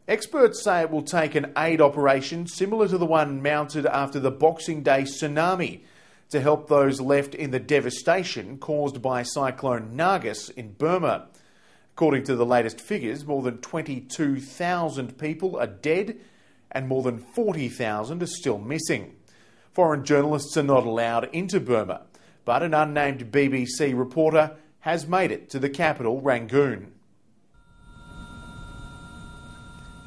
Experts say it will take an aid operation similar to the one mounted after the Boxing Day tsunami to help those left in the devastation caused by Cyclone Nargis in Burma. According to the latest figures, more than 22,000 people are dead and more than 40,000 are still missing. Foreign journalists are not allowed into Burma, but an unnamed BBC reporter has made it to the capital, Rangoon.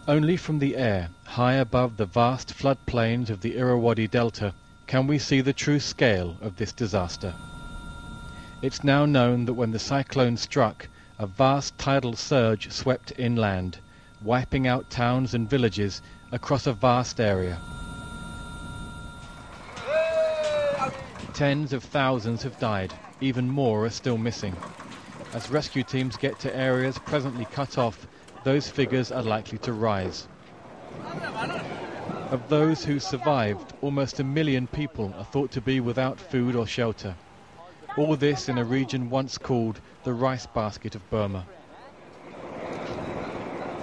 Only from the air, high above the vast floodplains of the Irrawaddy Delta, can we see the true scale of this disaster. It's now known that when the cyclone struck, a vast tidal surge swept inland, wiping out towns and villages across a vast area. Tens of thousands have died, even more are still missing. As rescue teams get to areas presently cut off, those figures are likely to rise. Of those who survived, almost 1 million people are thought to be without food or shelter. All this in a region once called the rice basket of Burma.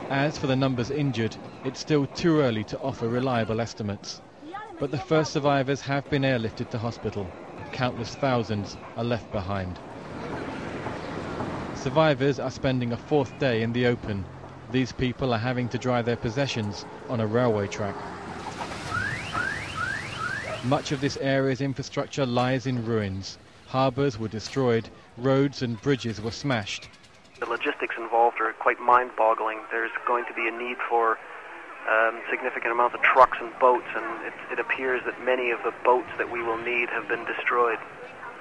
As for the numbers injured, it's still too early to offer reliable estimates. But the first survivors have been airlifted to hospital. Countless thousands are left behind. Survivors are spending a fourth day in the open. These people are having to dry their possessions on a railway track. Much of this area's infrastructure lies in ruins. Harbours were destroyed, roads and bridges were smashed. The logistics involved are quite mind-boggling. There's going to be a need for significant amounts of trucks and boats, and it appears that many of the boats that we will need have been destroyed.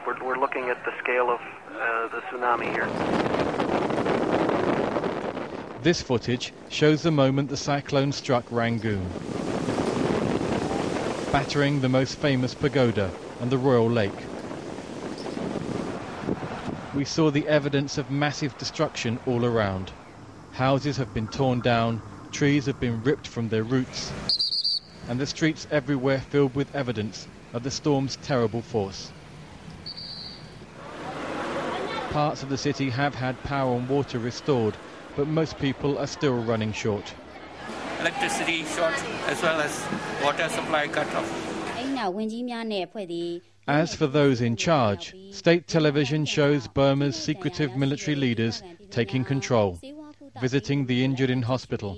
We're looking at the scale of the tsunami here. This footage shows the moment the cyclone struck Rangoon, battering the most famous pagoda and the Royal Lake. We saw the evidence of massive destruction all around. Houses have been torn down, trees have been ripped from their roots, and the streets everywhere filled with evidence of the storm's terrible force. Parts of the city have had power and water restored, but most people are still running short. Electricity short as well as water supply cut off. As for those in charge, state television shows Burma's secretive military leaders taking control, visiting the injured in hospital.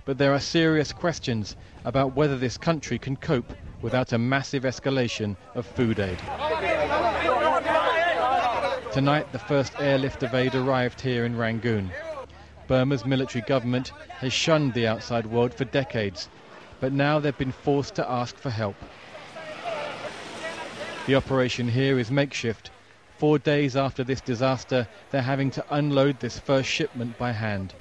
But there are serious questions about whether this country can cope without a massive escalation of food aid. Tonight, the first airlift of aid arrived here in Rangoon. Burma's military government has shunned the outside world for decades, but now they've been forced to ask for help. The operation here is makeshift. 4 days after this disaster, they're having to unload this first shipment by hand.